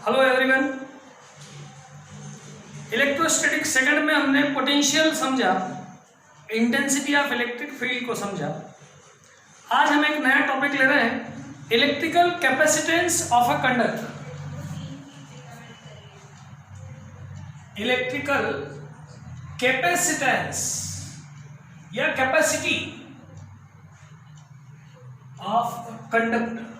Hello everyone. Electrostatic second में हमने potential समझा, इंटेंसिटी ऑफ इलेक्ट्रिक फील्ड को समझा। आज हम एक नया टॉपिक ले रहे हैं, electrical capacitance of a conductor. Electrical capacitance या कैपेसिटी ऑफ कंडक्टर।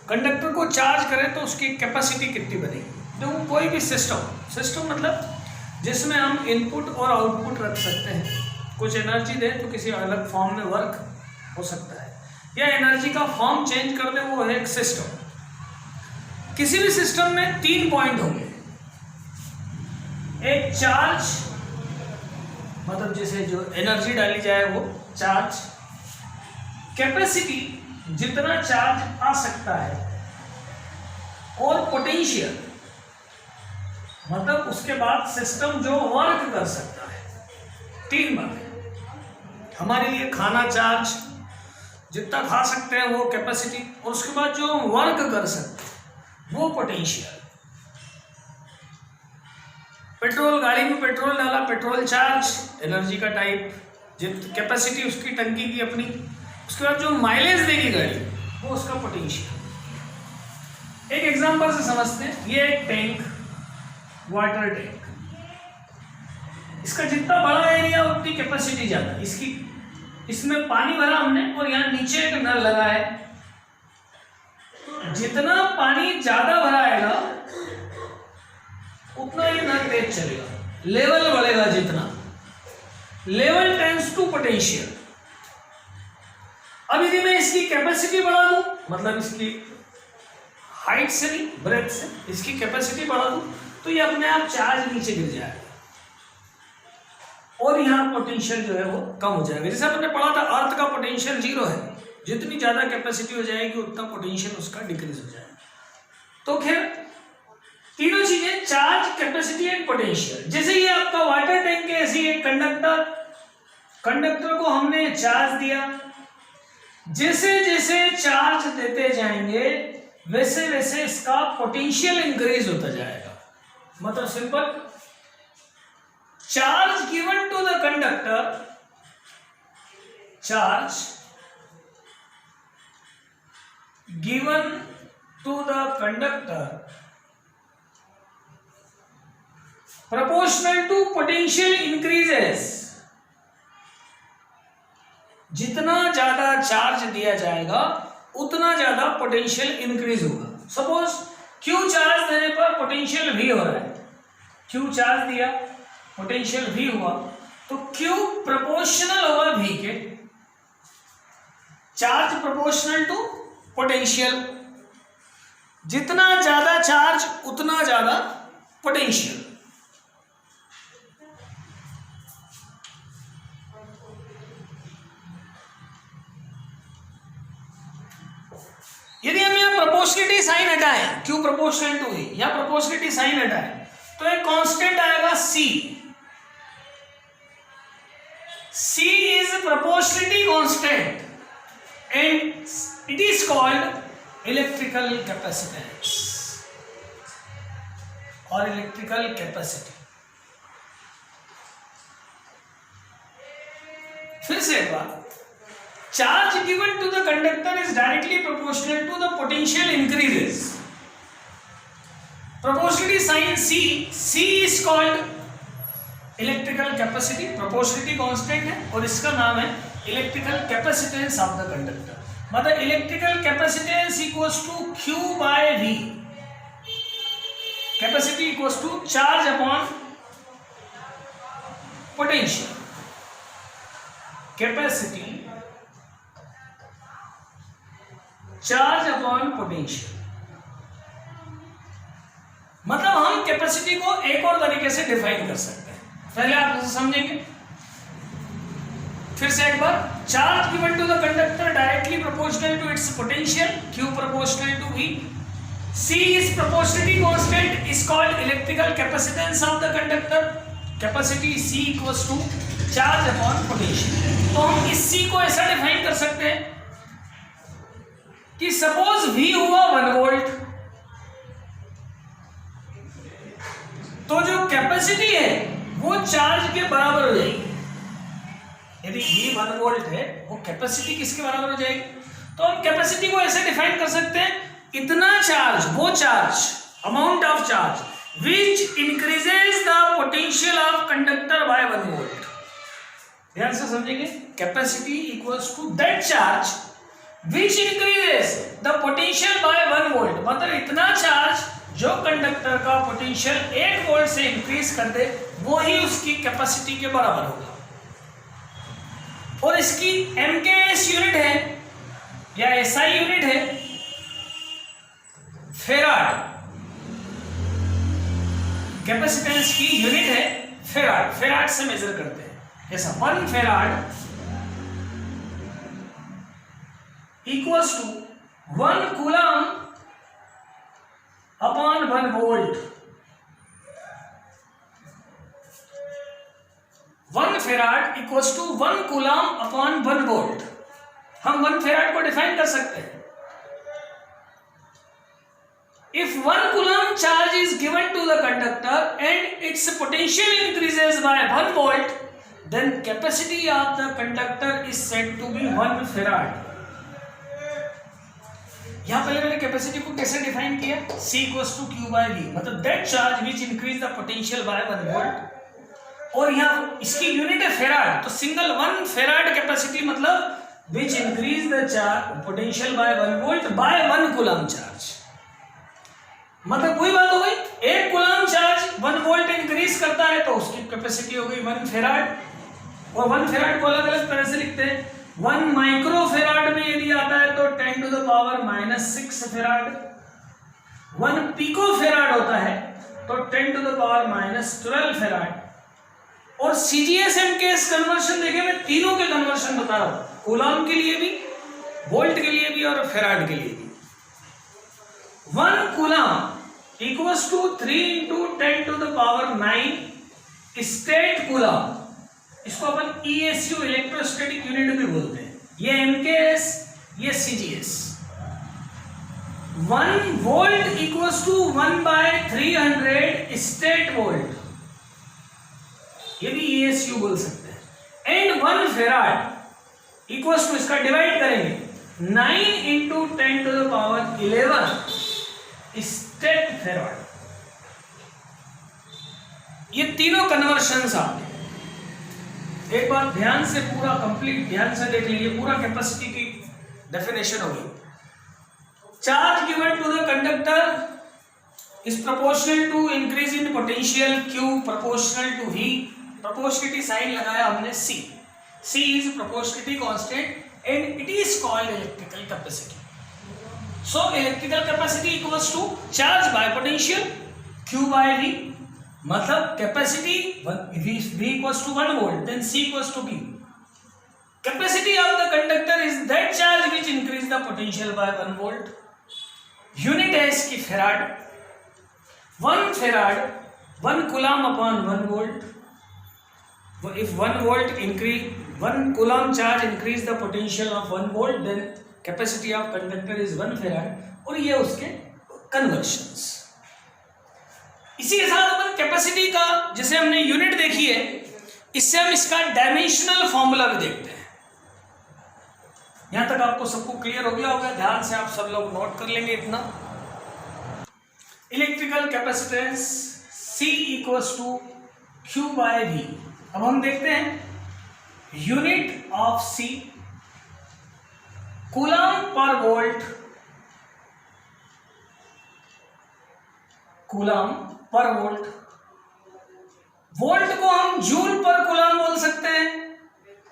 कंडक्टर को चार्ज करें तो उसकी कैपेसिटी कितनी बनेगी। देखो कोई भी सिस्टम मतलब जिसमें हम इनपुट और आउटपुट रख सकते हैं, कुछ एनर्जी दे तो किसी अलग फॉर्म में वर्क हो सकता है, या एनर्जी का फॉर्म चेंज कर दे, वो है एक सिस्टम। किसी भी सिस्टम में 3 पॉइंट होंगे। एक चार्ज मतलब जैसे जो एनर्जी डाली जाए वो चार्ज, कैपेसिटी जितना चार्ज आ सकता है, और पोटेंशियल मतलब उसके बाद सिस्टम जो वर्क कर सकता है। 3 बातें हमारे लिए, खाना चार्ज जितना खा सकते हैं वो कैपेसिटी, और उसके बाद जो वर्क कर सकते हैं वो पोटेंशियल। पेट्रोल, गाड़ी में पेट्रोल डाला, पेट्रोल चार्ज, एनर्जी का टाइप, कैपेसिटी उसकी टंकी की अपनी, उसके बाद जो माइलेज देगी गाड़ी वो उसका पोटेंशियल। एक एग्जांपल से समझते हैं। ये एक टैंक, वाटर टैंक, इसका जितना बड़ा एरिया उतनी कैपेसिटी ज्यादा। इसमें पानी भरा हमने और यहाँ नीचे एक नल लगा है। जितना पानी ज्यादा भराएगा उतना ये नल तेज चलेगा, लेवल बढ़ेगा। जितना लेवल टेंड्स टू पोटेंशियल। अब यदि मैं इसकी कैपेसिटी बढ़ा दूं, मतलब इसकी हाइट से नहीं ब्रेथ से इसकी कैपेसिटी बढ़ा दूं, तो ये अपने आप चार्ज नीचे गिर जाएगा और यहाँ पोटेंशियल जो है वो कम हो जाएगा। जैसे हमने पढ़ा था अर्थ का पोटेंशियल 0 है, जितनी ज्यादा कैपेसिटी हो जाएगी उतना पोटेंशियल उसका डिक्रीज हो जाएगा। तो खैर तीनों चीजें, चार्ज, कैपेसिटी एंड पोटेंशियल। जैसे ये आपका वाटर टैंक है, ऐसे एक कंडक्टर को हमने चार्ज दिया। जैसे जैसे चार्ज देते जाएंगे वैसे वैसे इसका पोटेंशियल इंक्रीज होता जाएगा। मतलब simple, charge given to the conductor, charge given to the conductor proportional to potential increases। जितना ज्यादा चार्ज दिया जाएगा उतना ज्यादा पोटेंशियल इंक्रीज होगा। सपोज Q चार्ज देने पर पोटेंशियल V हो रहा है, Q चार्ज दिया, पोटेंशियल V हुआ, तो Q प्रोपोर्शनल होगा V के। चार्ज प्रोपोर्शनल टू पोटेंशियल, जितना ज्यादा चार्ज उतना ज्यादा पोटेंशियल। यदि हम यहाँ प्रोपोर्शनलिटी साइन हटाएं, Q प्रोपोर्शनल टू V, यहाँ प्रोपोर्शनलिटी साइन हटाएं तो एक कांस्टेंट आएगा C। C is proportionality constant and it is called electrical capacitance और इलेक्ट्रिकल कैपेसिटी। फिर से एक बार, charge given to the conductor is directly proportional to the potential increases. Proportionality sign C, C is called electrical capacity, proportionality constant है और इसका नाम है electrical capacitance of the conductor। मतलब electrical capacitance equals to Q by V, capacity equals to charge upon potential, capacity charge upon potential. मतलब हम capacity को एक और तरीके से डिफाइन कर सकते हैं, पहले आप इसे समझेंगे। फिर से एक बार, charge given to the conductor directly proportional to its potential, Q proportional to V, C is proportionality constant is called electrical capacitance of the conductor, capacity C equals to charge upon potential। तो हम इस C को ऐसा define कर सकते हैं कि suppose V हुआ 1 वोल्ट, तो जो कैपेसिटी है वो चार्ज के बराबर हो जाएगी। यदि V 1 वोल्ट है, वो कैपेसिटी किसके बराबर हो जाएगी? तो हम कैपेसिटी को ऐसे डिफाइन कर सकते हैं, इतना चार्ज, वो charge, amount of charge which increases the potential of conductor by 1 volt। ध्यान से समझेंगे, capacity equals to that charge which increases the potential by 1 volt, मतलब इतना चार्ज जो कंडक्टर का पोटेंशियल 1 वोल्ट से इंक्रीज कर दे, वो ही उसकी कैपेसिटी के बराबर होगा। और इसकी MKS यूनिट है या SI यूनिट है फेराड। कैपेसिटेंस की यूनिट है फेराड, फेराड से मेजर करते हैं। ऐसा 1 farad equals to 1 coulomb upon 1 volt. 1 farad equals to 1 coulomb upon 1 volt. हम 1 फेराड को डिफाइन कर सकते हैं, if 1 coulomb charge is given to the conductor and its potential increases by 1 volt, then capacity of the conductor is said to be 1 farad। यहां पहले मैंने capacity को कैसे डिफाइन किया, C equals to Q by V, मतलब that charge which increase the potential by 1 volt। और यहाँ इसकी यूनिट है फेराड, तो सिंगल 1 फेराड कैपेसिटी मतलब which increase the charge potential by 1 volt by 1 coulomb charge। मतलब कोई बात हो गई, 1 कूलम चार्ज 1 वोल्ट इंक्रीज करता है तो उसकी कैपेसिटी हो गई 1 फेराड। और 1 फेराड को अलग अलग तरह से लिखते हैं, 1 माइक्रो फेराड में यदि आता है तो 10 to the power -6 farad, 1 picofarad होता है तो 10 टू द पावर -12 फेराड। और CGS MKS कन्वर्शन देखें, मैं तीनों के कन्वर्शन बता रहा हूं, कूलम के लिए भी, वोल्ट के लिए भी और फेराड के लिए भी। 1 coulomb equals to 3 into 10 to the power 9 state coulomb. इसको अपन ESU इलेक्ट्रोस्टैटिक यूनिट भी बोलते हैं। ये MKS, ये CGS। 1 volt equals to 1/300 state volt, ये भी ESU बोल सकते हैं। एंड 1 फेराड इक्वल्स टू, इसका डिवाइड करेंगे 9 into 10 to the power 11 state farad. ये तीनों कन्वर्शंस आपने एक बार ध्यान से पूरा कंप्लीट ध्यान से देख लीजिए, पूरा कैपेसिटी की डेफिनेशन होगी। Charge given to the conductor is proportional to increase in potential Q proportional to V। Proportionality sign लगाया हमने C। C is proportionality constant and it is called electrical capacity. So electrical capacity equals to charge by potential Q by V, मतलब capacity V equals to 1 volt, then C equals to Q। Capacity of the conductor is that charge which increase the potential by 1 volt। Unit है इसकी farad, 1 farad 1 coulomb upon 1 volt। If 1 volt increase, 1 coulomb charge increase the potential of 1 volt, then capacity of conductor is 1 farad. और ये उसके conversions. इसी के साथ अपन capacity का, जैसे हमने यूनिट देखी है, इससे हम इसका डायमेंशनल फॉर्मूला भी देखते हैं। यहां तक आपको सबको क्लियर हो गया होगा, ध्यान से आप सब लोग नोट कर लेंगे इतना। Electrical capacitance C equals to Q by V। अब हम देखते हैं unit of C coulomb per volt, coulomb per volt. Volt को हम जूल पर कूलम बोल सकते हैं,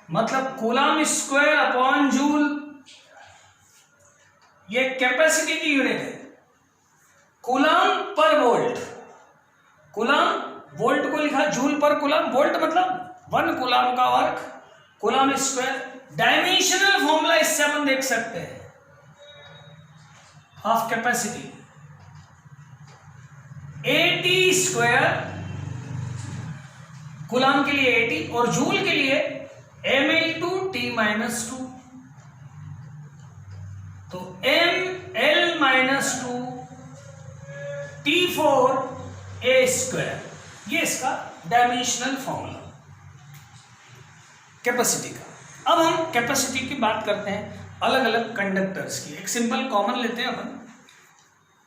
मतलब कूलम स्क्वायर अपॉन जूल। ये कैपेसिटी की यूनिट है, coulomb per volt. Coulomb, volt को लिखा जूल पर कूलम, वोल्ट मतलब 1 कूलम का work, coulomb square. Dimensional formula इससे अपन देख सकते हैं of capacity, AT square coulomb के लिए 80 और जूल के लिए ml2 T-2। तो m माइनस 2 T4a², ये इसका डायमेंशनल फॉर्मूला कैपेसिटी का। अब हम कैपेसिटी की बात करते हैं अलग अलग कंडक्टर्स की। एक सिंपल कॉमन लेते हैं अपन,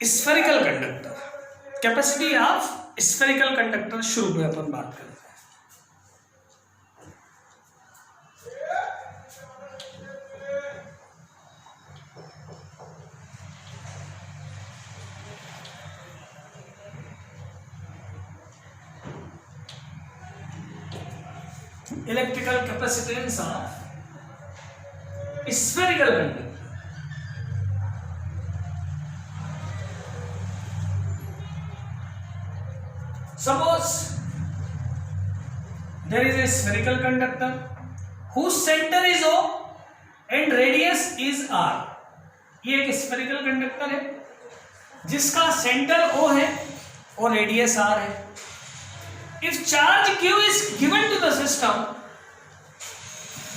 spherical conductor, capacity of spherical conductor शुरू में अपन बात करते हैं। Electrical capacitance of spherical conductor. Suppose there is a spherical conductor whose center is O and radius is R. ये एक spherical conductor है जिसका सेंटर O है और रेडियस R है। If charge Q is given to the system,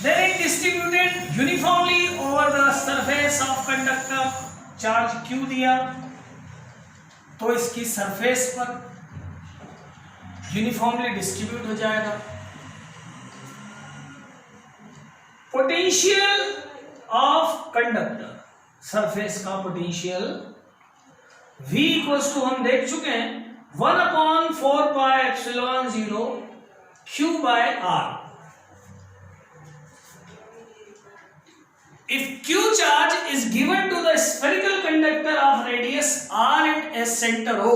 then it distributed uniformly over the surface of conductor. Charge Q दिया तो इसकी सरफेस पर यूनिफॉर्मली डिस्ट्रीब्यूट हो जाएगा। पोटेंशियल ऑफ कंडक्टर, सरफेस का पोटेंशियल V इक्वल्स टू हम देख चुके हैं 1/4πε0 Q/R। If Q charge is given to the spherical conductor of radius R and S center O,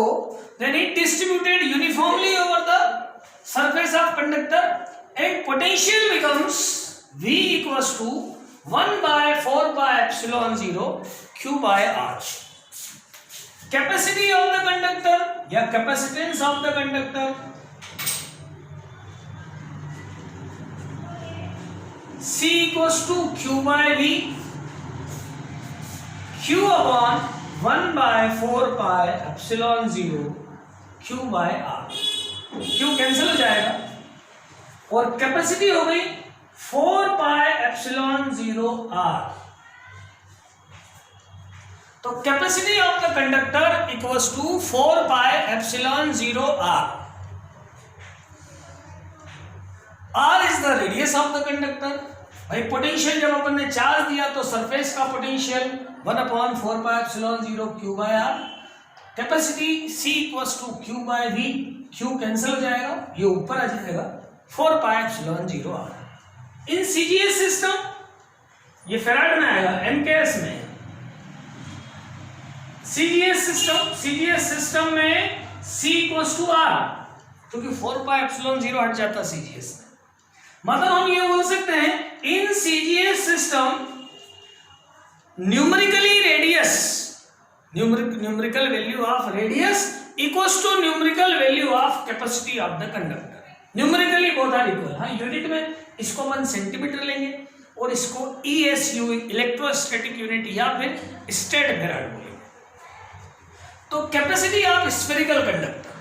then it distributed uniformly over the surface of conductor and potential becomes V equals to 1/4πε0 Q/R. Capacity of the conductor या capacitance of the conductor C equals to Q/V, Q upon 1/4πε0 Q/R। Q cancel हो जाएगा और capacity हो गई 4πε0R। तो capacity of the conductor equals to 4πε0R। R is the radius of the conductor. भाई potential जब अपन ने चार्ज दिया तो सरफेस का potential 1/4πε0 Q/R। Capacity C equals to Q/V, Q cancel हो जाएगा, ये ऊपर आ जाएगा 4πε0R। इन CGS सिस्टम ये फेराड में आएगा, MKS में CGS सिस्टम में C इक्वल्स टू R, क्योंकि 4πε0 हट जाता CGS में। मतलब हम ये बोल सकते हैं in CGS system numerically radius, numerical value of radius equals to numerical value of capacity of the conductor. Numerically both are equal. हाँ, यूनिट में इसको अपन सेंटीमीटर लेंगे और इसको ESU इलेक्ट्रोस्टैटिक यूनिट या फिर स्टेट फेराड बोलेंगे। तो कैपेसिटी ऑफ स्फेरिकल कंडक्टर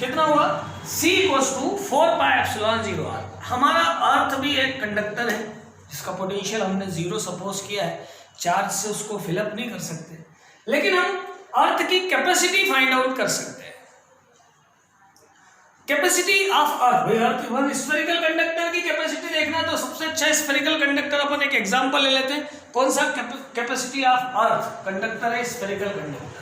कितना हुआ? C equals to 4πε0R। हमारा अर्थ भी एक कंडक्टर है जिसका पोटेंशियल हमने 0 सपोज किया है, चार्ज से उसको फिलअप नहीं कर सकते, लेकिन हम अर्थ की कैपेसिटी फाइंड आउट कर सकते हैं। Capacity of earth, spherical conductor की कैपेसिटी देखना तो सबसे अच्छा स्फेरिकल कंडक्टर अपन एक एग्जांपल ले लेते हैं। कौन सा? कैपेसिटी ऑफ अर्थ कंडक्टर है स्फेरिकल कंडक्टर।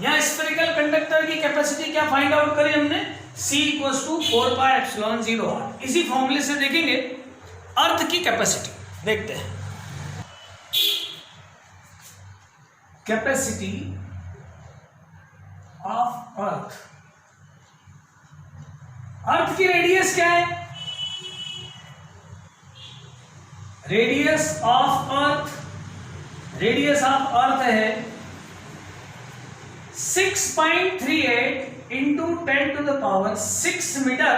यहाँ स्फेरिकल कंडक्टर की कैपेसिटी क्या फाइंड आउट करी हमने? C equals to 4πε0R। इसी फॉर्मूले से देखेंगे अर्थ की कैपेसिटी। देखते हैं कैपेसिटी ऑफ अर्थ। अर्थ की रेडियस क्या है? रेडियस ऑफ अर्थ है 6.38 इंटू 10⁻6 मीटर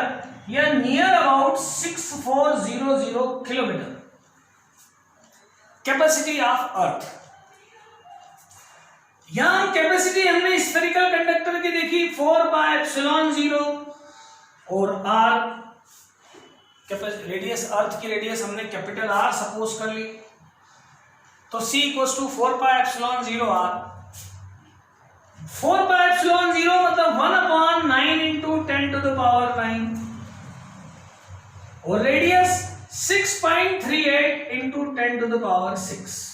या near about 6400 kilometre. Capacity of अर्थ। यहां कैपेसिटी हमने स्फेरिकल कंडक्टर की देखी 4πε0 और R रेडियस, अर्थ की रेडियस हमने कैपिटल R सपोज कर ली, तो C equals to 4πε0R। 4 pi epsilon 0 मतलब 1/9 इंटू 10⁹9 और रेडियस 6.38 इंटू 10⁶।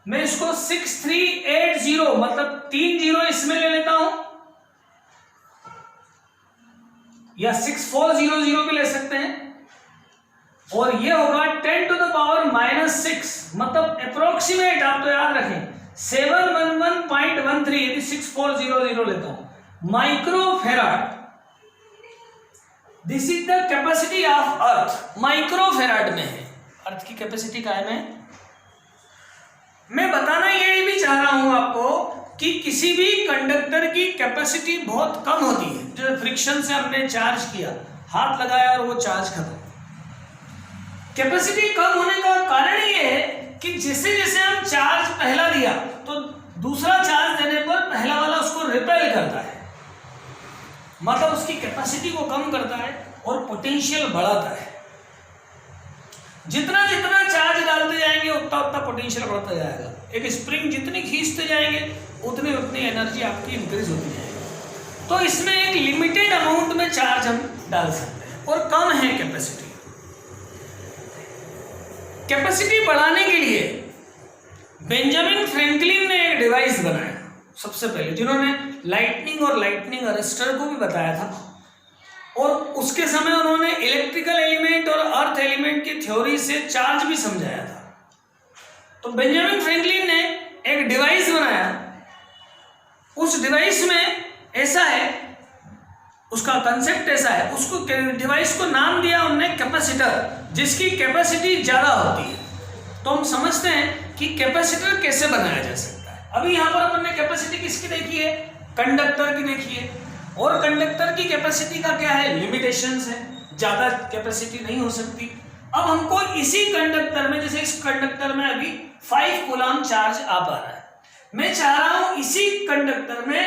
मैं इसको 6380 मतलब 3 जीरो इसमें ले लेता हूं या 6400 भी ले सकते हैं और ये होगा 10⁻⁻6 मतलब अप्रोक्सीमेट, आप तो याद रखें 711.13 यदि 6400 लेता हूं microfarad. This is the capacity of earth, microfarad में है अर्थ की कैपेसिटी काय में। मैं बताना ये भी चाह रहा हूं आपको कि किसी भी कंडक्टर की कैपेसिटी बहुत कम होती है। जो फ्रिक्शन से हमने चार्ज किया, हाथ लगाया और वो चार्ज खत्म। कैपेसिटी कम होने का कारण ये है कि जैसे जैसे हम चार्ज पहला दिया तो दूसरा चार्ज देने पर पहला वाला उसको रिपेल करता है, मतलब उसकी कैपेसिटी को कम करता है और पोटेंशियल बढ़ाता है। जितना जितना चार्ज डालते जाएंगे उतना उतना पोटेंशियल बढ़ता जाएगा। एक स्प्रिंग जितनी खींचते जाएंगे उतनी उतनी एनर्जी आपकी इंक्रीज होती जाएगी। तो इसमें एक लिमिटेड अमाउंट में चार्ज हम डाल सकते हैं और कम है कैपेसिटी। कैपेसिटी बढ़ाने के लिए बेंजामिन फ्रैंकलिन ने एक डिवाइस बनाया सबसे पहले, जिन्होंने लाइटनिंग और लाइटनिंग अरेस्टर को भी बताया था और उसके समय उन्होंने इलेक्ट्रिकल एलिमेंट और अर्थ एलिमेंट की थ्योरी से चार्ज भी समझाया था। तो बेंजामिन फ्रैंकलिन ने एक डिवाइस बनाया। उस डिवाइस में ऐसा है, उसका कंसेप्ट ऐसा है, उसको डिवाइस को नाम दिया उन्होंने कैपेसिटर, जिसकी कैपेसिटी ज्यादा होती है। तो हम समझते हैं कि कैपेसिटर कैसे बनाया जा सकता है। अभी यहां पर अपन ने कैपेसिटी किसकी देखी है, कंडक्टर की देखी है, और कंडक्टर की कैपेसिटी का क्या है, लिमिटेशंस है, ज्यादा कैपेसिटी नहीं हो सकती। अब हमको इसी कंडक्टर में, जैसे इस कंडक्टर में अभी 5 कूलम चार्ज आ पा रहा है, मैं चाह रहा हूं इसी कंडक्टर में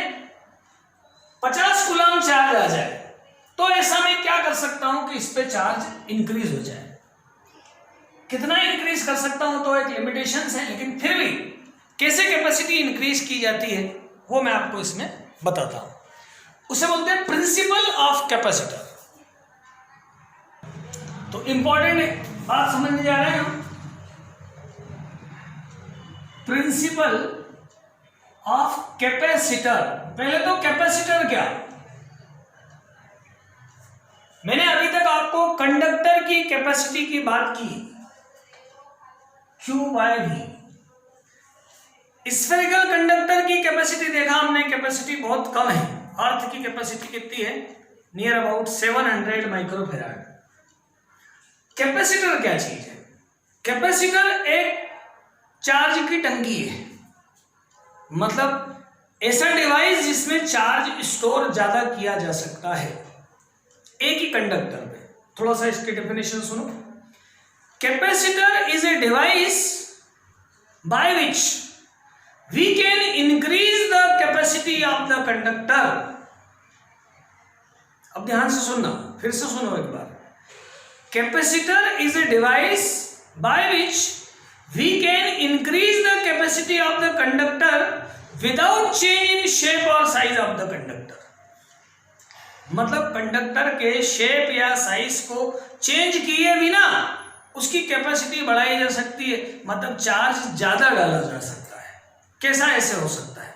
50 कूलम चार्ज आ जाए, तो ऐसा मैं क्या कर सकता हूं कि इस पे चार्ज इंक्रीज हो जाए। कितना इंक्रीज कर सकता हूं तो एक लिमिटेशंस है, लेकिन फिर भी कैसे कैपेसिटी इंक्रीज की जाती है वो मैं आपको इसमें बताता हूं। उसे बोलते हैं प्रिंसिपल ऑफ कैपेसिटर। तो इंपॉर्टेंट बात समझने जा रहे हैं हम, प्रिंसिपल ऑफ कैपेसिटर। पहले तो कैपेसिटर क्या, मैंने अभी तक आपको कंडक्टर की कैपेसिटी की बात की, Q/V। स्फेरिकल कंडक्टर की कैपेसिटी देखा हमने, कैपेसिटी बहुत कम है। अर्थ की कैपेसिटी कितनी है, नियर अबाउट 700 माइक्रोफेराड। कैपेसिटर क्या चीज है, कैपेसिटर एक चार्ज की टंकी है, मतलब ऐसा डिवाइस जिसमें चार्ज स्टोर ज्यादा किया जा सकता है एक ही कंडक्टर में। थोड़ा सा इसकी डेफिनेशन सुनो। Capacitor is a device by which we can increase the capacity of the conductor. अब ध्यान से सुनना, फिर से सुनो एक बार। Capacitor is a device by which we can increase the capacity of the conductor without change in shape और साइज ऑफ द कंडक्टर। मतलब कंडक्टर के शेप या साइज को चेंज किए बिना उसकी कैपेसिटी बढ़ाई जा सकती है, मतलब चार्ज ज्यादा डाला जा सकता है। कैसा ऐसे हो सकता है,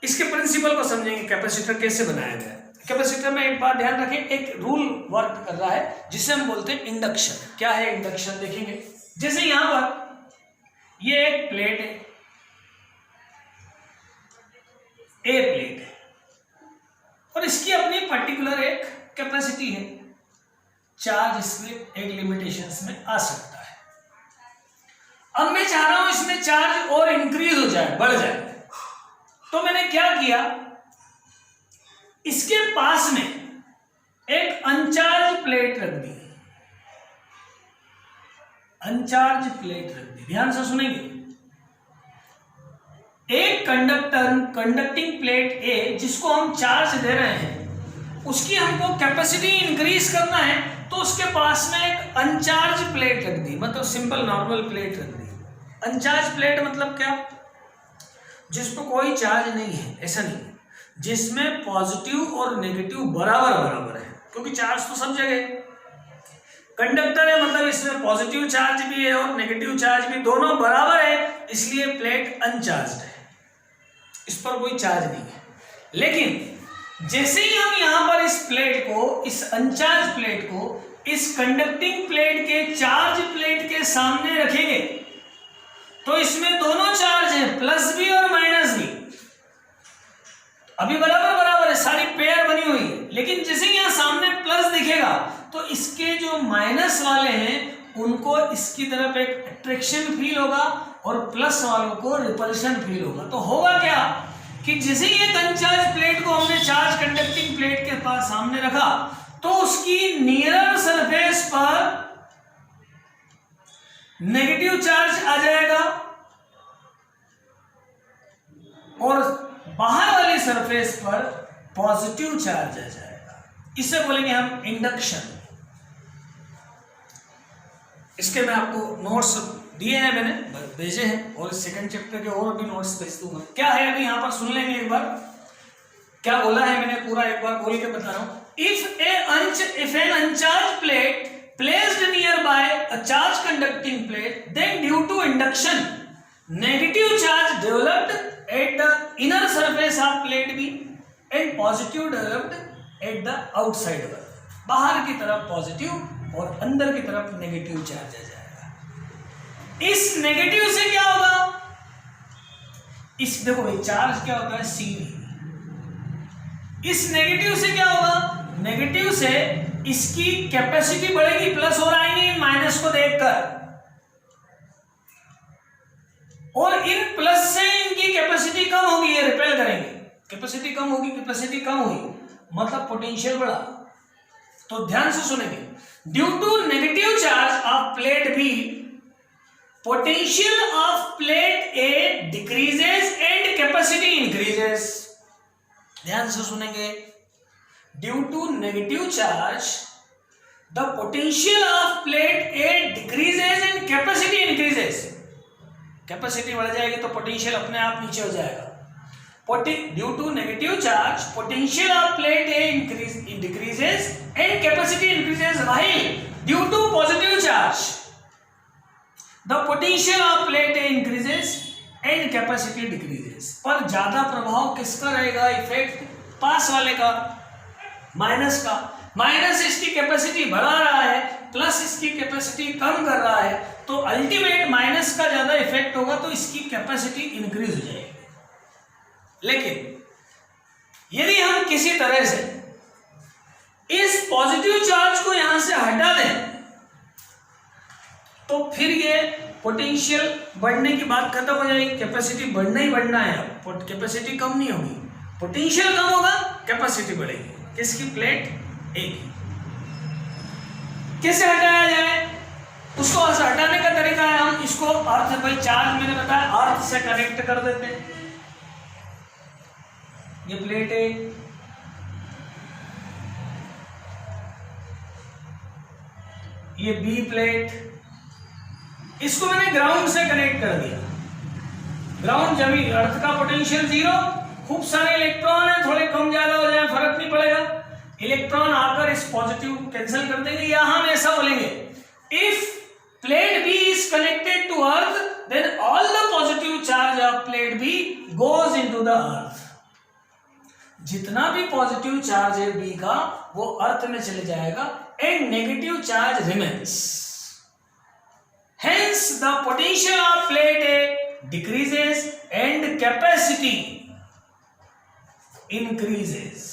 इसके प्रिंसिपल को समझेंगे, कैपेसिटर कैसे बनाया गया है। कैपेसिटर में एक बात ध्यान रखें, एक रूल वर्क कर रहा है जिसे हम बोलते हैं इंडक्शन। क्या है इंडक्शन देखेंगे। जैसे यहां पर ये एक प्लेट है, ए प्लेट है, और इसकी अपनी पर्टिकुलर एक कैपेसिटी है, चार्ज इसमें एक लिमिटेशंस में आ सकता है। अब मैं चाह रहा हूं इसमें चार्ज और इंक्रीज हो जाए, बढ़ जाए, तो मैंने क्या किया, इसके पास में एक अनचार्ज प्लेट रख दी, अनचार्ज प्लेट रख दी। ध्यान से सुनेंगे, एक कंडक्टिंग प्लेट ए जिसको हम चार्ज दे रहे हैं, उसकी हमको कैपेसिटी इंक्रीज करना है, तो उसके पास में एक अनचार्ज प्लेट रख दी, मतलब सिंपल नॉर्मल प्लेट रख दी। अनचार्ज प्लेट मतलब क्या, जिस पर कोई चार्ज नहीं है, ऐसा नहीं, जिसमें पॉजिटिव और नेगेटिव बराबर बराबर है, क्योंकि चार्ज तो सब जगह है। कंडक्टर है मतलब इसमें पॉजिटिव चार्ज भी है और नेगेटिव चार्ज भी, दोनों बराबर है, इसलिए प्लेट अनचार्ज्ड है, इस पर कोई चार्ज नहीं है। लेकिन जैसे ही हम यहां पर इस प्लेट को, इस अनचार्ज प्लेट को इस कंडक्टिंग प्लेट के चार्ज प्लेट के सामने रखेंगे तो इसमें दोनों चार्ज है, प्लस भी और माइनस भी, अभी बराबर बराबर है, सारी पेयर बनी हुई है। लेकिन जैसे ही यहां सामने प्लस दिखेगा तो इसके जो माइनस वाले हैं उनको इसकी तरफ एक अट्रैक्शन फील होगा और प्लस वालों को रिपल्शन फील होगा। तो होगा क्या कि जैसे ही एक अनचार्ज प्लेट को हमने चार्ज कंडक्टिंग प्लेट के पास सामने रखा तो उसकी नियरर सरफेस पर नेगेटिव चार्ज आ जाएगा और बाहर वाली सरफेस पर पॉजिटिव चार्ज आ जाएगा। इसे बोलेंगे हम इंडक्शन। इसके मैं आपको नोट्स दिए हैं, मैंने भेजे हैं, और सेकंड चैप्टर के और भी नोट्स भेज दूंगा। क्या है अभी यहां पर सुन लेंगे एक बार, क्या बोला है मैंने, पूरा एक बार बोल के बता रहा हूं। If an uncharged plate placed nearby a charge conducting plate, then due to induction, negative charge developed at the inner surface of plate B and positive developed at the outside one. बाहर की तरफ positive और अंदर की तरफ negative charge आ जाएगा। इस negative से क्या होगा, इस देखो भाई चार्ज क्या होता है CV, इस नेगेटिव से क्या होगा, नेगेटिव से इसकी कैपेसिटी बढ़ेगी, प्लस हो आएंगे माइनस को देखकर, और इन प्लस से इनकी कैपेसिटी कम होगी, ये रिपेल करेंगे, कैपेसिटी कम होगी, कैपेसिटी कम होगी मतलब पोटेंशियल बढ़ा। तो ध्यान से सुनेंगे, due to negative charge of plate B potential of plate A decreases and capacity increases. ध्यान से सुनेंगे, due to negative charge the potential of plate A decreases and capacity increases. Capacity बढ़ जाएगी तो पोटेंशियल अपने आप नीचे हो जाएगा। Due to negative charge potential of plate A decreases and capacity increases, while due to positive charge the potential of plate A increases and capacity decreases. पर ज्यादा प्रभाव किसका रहेगा, इफेक्ट पास वाले का, माइनस का। माइनस इसकी कैपेसिटी बढ़ा रहा है, प्लस इसकी कैपेसिटी कम कर रहा है, तो अल्टीमेट माइनस का ज्यादा इफेक्ट होगा तो इसकी कैपेसिटी इंक्रीज हो जाएगी। लेकिन यदि हम किसी तरह से इस पॉजिटिव चार्ज को यहां से हटा दें तो फिर ये पोटेंशियल बढ़ने की बात खत्म हो जाएगी, कैपेसिटी बढ़ना ही बढ़ना है, अब कैपेसिटी कम नहीं होगी, पोटेंशियल कम होगा, कैपेसिटी बढ़ेगी। किसकी, प्लेट ए की। कैसे हटाया जाए, उसको हटाने का तरीका है, हम इसको अर्थ, भाई चार्ज मैंने बताया अर्थ से कनेक्ट कर देते हैं। ये प्लेट है, ये बी प्लेट, इसको मैंने ग्राउंड से कनेक्ट कर दिया। ग्राउंड जमीन, अर्थ का पोटेंशियल 0, खूब सारे इलेक्ट्रॉन है, थोड़े कम ज्यादा हो जाए फर्क नहीं पड़ेगा, इलेक्ट्रॉन आकर इस पॉजिटिव कैंसिल कर देंगे। या हम ऐसा बोलेंगे, if plate B is connected to earth then all the positive charge of plate B goes into the earth. जितना भी पॉजिटिव चार्ज है बी का वो अर्थ में चले जाएगा and negative charge remains. Hence the potential of plate A decreases and capacity increases.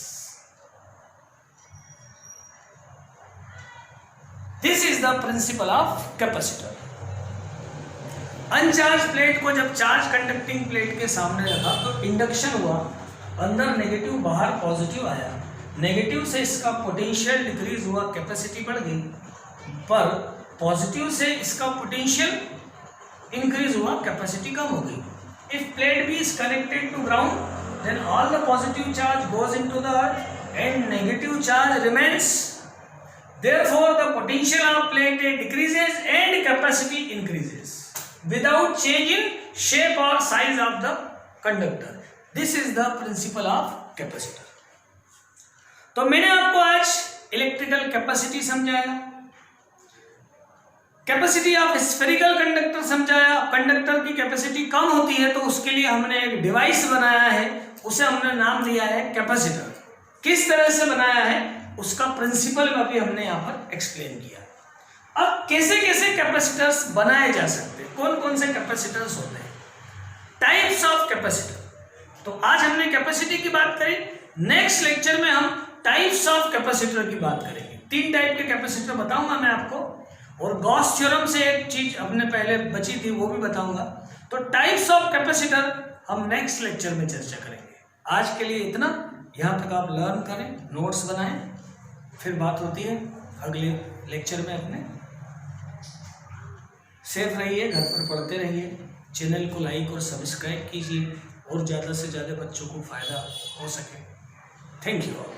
This is the principle of capacitor. अनचार्ज plate को जब चार्ज कंडक्टिंग प्लेट के सामने रखा तो इंडक्शन हुआ, अंदर नेगेटिव बाहर पॉजिटिव आया, नेगेटिव से इसका पोटेंशियल डिक्रीज हुआ, कैपेसिटी बढ़ गई, पर पॉजिटिव से इसका पोटेंशियल इंक्रीज हुआ, कैपेसिटी कम हो गई। If plate B is connected to ground then all the positive charge goes into the earth and negative charge remains. Therefore the potential of plate A decreases and capacity increases without change in shape or size of the conductor. This is the principle of capacitor. तो मैंने आपको आज electrical capacity समझाया, capacity of spherical conductor समझाया। Conductor की capacity कम होती है तो उसके लिए हमने एक डिवाइस बनाया है, उसे हमने नाम दिया है कैपेसिटर। किस तरह से बनाया है उसका प्रिंसिपल अभी हमने यहाँ पर एक्सप्लेन किया। अब कैसे कैसे कैपेसिटर्स बनाए जा सकते हैं, कौन कौन से कैपेसिटर्स होते हैं, टाइप्स ऑफ कैपेसिटर। तो आज हमने कैपेसिटी की बात करी, नेक्स्ट लेक्चर में हम टाइप्स ऑफ कैपेसिटर की बात करेंगे। 3 टाइप के कैपेसिटर बताऊंगा मैं आपको, और गॉस थ्योरम से एक चीज अपने पहले बची थी वो भी बताऊंगा। तो टाइप्स ऑफ कैपेसिटर हम नेक्स्ट लेक्चर में चर्चा करेंगे। आज के लिए इतना, यहाँ तक आप लर्न करें, नोट्स बनाएं, फिर बात होती है अगले लेक्चर में अपने। सेफ रहिए, घर पर पढ़ते रहिए, चैनल को लाइक और सब्सक्राइब कीजिए और ज़्यादा से ज़्यादा बच्चों को फ़ायदा हो सके। Thank you all.